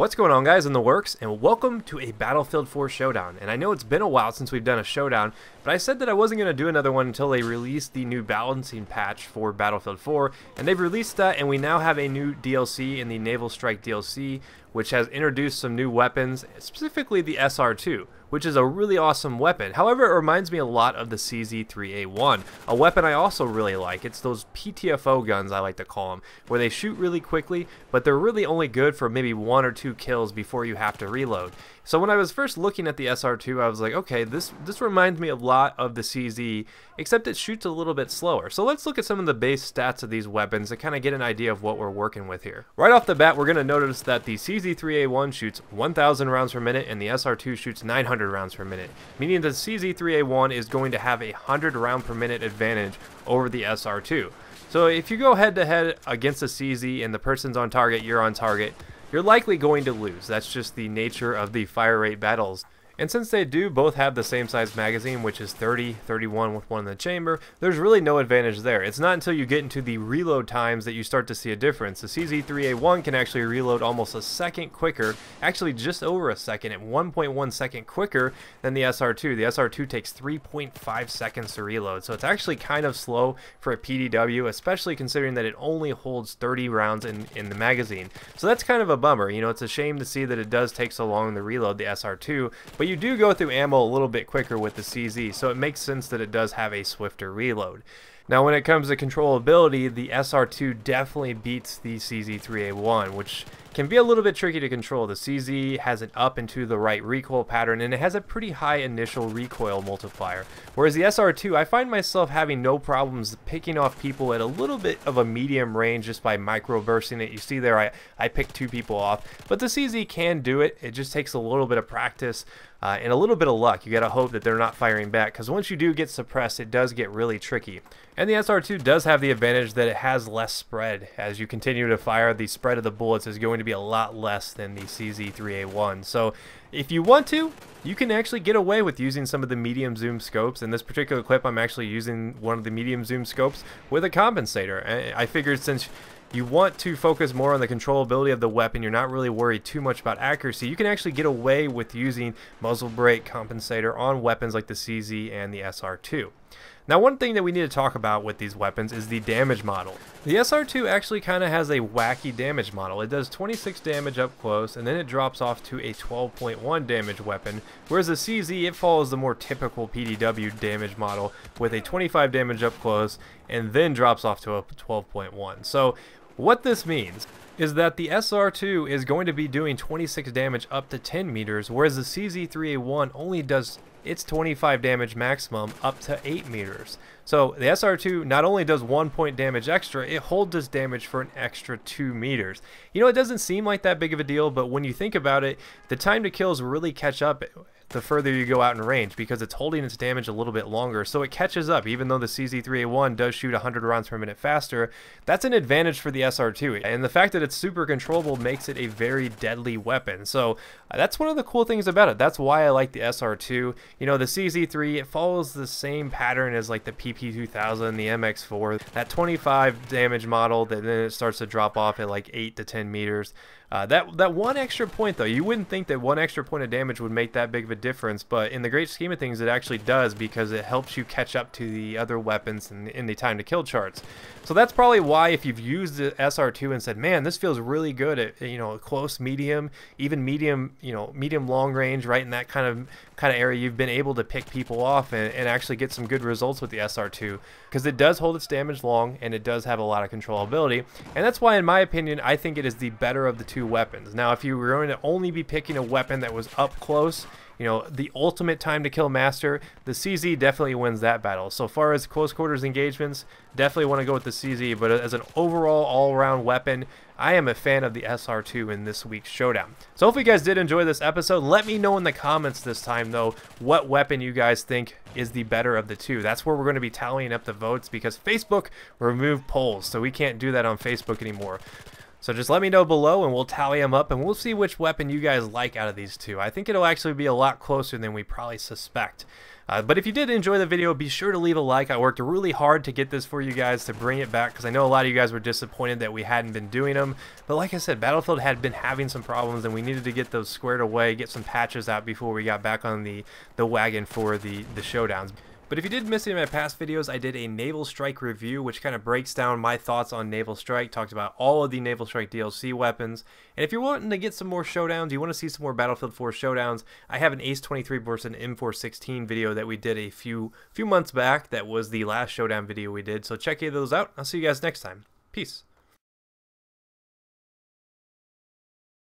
What's going on, guys, in the works, and welcome to a Battlefield 4 Showdown. And I know it's been a while since we've done a Showdown, but I said that I wasn't going to do another one until they released the new balancing patch for Battlefield 4, and they've released that, and we now have a new DLC in the Naval Strike DLC, which has introduced some new weapons, specifically the SR-2, which is a really awesome weapon. However, it reminds me a lot of the CZ-3A1, a weapon I also really like. It's those PTFO guns, I like to call them, where they shoot really quickly, but they're really only good for maybe 1 or 2 kills before you have to reload. So when I was first looking at the SR-2, I was like, okay, this reminds me a lot of the CZ, except it shoots a little bit slower. So let's look at some of the base stats of these weapons to kind of get an idea of what we're working with here. Right off the bat, we're going to notice that the CZ-3A1 shoots 1,000 rounds per minute and the SR-2 shoots 900 rounds per minute, meaning the CZ-3A1 is going to have a 100 round per minute advantage over the SR-2. So if you go head to head against the CZ and the person's on target, you're on target, you're likely going to lose. That's just the nature of the fire rate battles. And since they do both have the same size magazine, which is 30-31 with one in the chamber, there's really no advantage there. It's not until you get into the reload times that you start to see a difference. The CZ-3A1 can actually reload almost a second quicker, actually just over a second, at 1.1 second quicker than the SR-2. The SR-2 takes 3.5 seconds to reload, so it's actually kind of slow for a PDW, especially considering that it only holds 30 rounds in the magazine. So that's kind of a bummer. You know, it's a shame to see that it does take so long to reload the SR-2, but you do go through ammo a little bit quicker with the CZ, so it makes sense that it does have a swifter reload. Now when it comes to controllability, the SR-2 definitely beats the CZ-3A1, which can be a little bit tricky to control. The CZ has an up and to the right recoil pattern, and it has a pretty high initial recoil multiplier. Whereas the SR-2, I find myself having no problems picking off people at a little bit of a medium range just by micro-bursting it. You see there, I picked 2 people off, but the CZ can do it. It just takes a little bit of practice and a little bit of luck. You gotta hope that they're not firing back, because once you do get suppressed, it does get really tricky. And the SR-2 does have the advantage that it has less spread. As you continue to fire, the spread of the bullets is going to be a lot less than the CZ-3A1. So if you want to, you can actually get away with using some of the medium zoom scopes. In this particular clip, I'm actually using one of the medium zoom scopes with a compensator. I figured since you want to focus more on the controllability of the weapon, you're not really worried too much about accuracy, you can actually get away with using muzzle brake compensator on weapons like the CZ and the SR-2. Now, one thing that we need to talk about with these weapons is the damage model. The SR-2 actually kind of has a wacky damage model. It does 26 damage up close, and then it drops off to a 12.1 damage weapon, whereas the CZ, it follows the more typical PDW damage model with a 25 damage up close, and then drops off to a 12.1. So what this means is that the SR-2 is going to be doing 26 damage up to 10 meters, whereas the CZ-3A1 only does its 25 damage maximum up to 8 meters. So the SR-2 not only does 1 point damage extra, it holds this damage for an extra 2 meters. You know, it doesn't seem like that big of a deal, but when you think about it, the time to kills really catch up the further you go out in range, because it's holding its damage a little bit longer, so it catches up. Even though the CZ-3A1 does shoot 100 rounds per minute faster, that's an advantage for the SR-2, and the fact that it's super controllable makes it a very deadly weapon. So that's one of the cool things about it. That's why I like the SR-2. You know, the CZ-3, it follows the same pattern as like the PP2000, the MX4, that 25 damage model that then it starts to drop off at like 8 to 10 meters. That one extra point, though, you wouldn't think that 1 extra point of damage would make that big of a difference, but in the great scheme of things, it actually does, because it helps you catch up to the other weapons in the time to kill charts. So that's probably why, if you've used the SR-2 and said, man, this feels really good at, you know, close, medium, even medium, you know, medium long range, right in that kind of area, you've been able to pick people off and actually get some good results with the SR-2, because it does hold its damage long and it does have a lot of controllability. And that's why, in my opinion, I think it is the better of the 2 weapons. Now, if you were going to only be picking a weapon that was up close, you know, the ultimate time to kill master, the CZ definitely wins that battle. So far as close quarters engagements, definitely want to go with the CZ, but as an overall all-around weapon, I am a fan of the SR-2 in this week's Showdown. So hopefully you guys did enjoy this episode. Let me know in the comments this time, though, what weapon you guys think is the better of the 2. That's where we're going to be tallying up the votes, because Facebook removed polls, so we can't do that on Facebook anymore. So just let me know below and we'll tally them up and we'll see which weapon you guys like out of these two. I think it'll actually be a lot closer than we probably suspect. But if you did enjoy the video, be sure to leave a like. I worked really hard to get this for you guys, to bring it back, because I know a lot of you guys were disappointed that we hadn't been doing them. But like I said, Battlefield had been having some problems and we needed to get those squared away, get some patches out before we got back on the wagon for the showdowns. But if you did miss any of my past videos, I did a Naval Strike review, which kind of breaks down my thoughts on Naval Strike, talked about all of the Naval Strike DLC weapons. And if you're wanting to get some more showdowns, you want to see some more Battlefield 4 showdowns, I have an Ace 23 versus an M416 video that we did a few months back. That was the last showdown video we did, so check those out. I'll see you guys next time. Peace.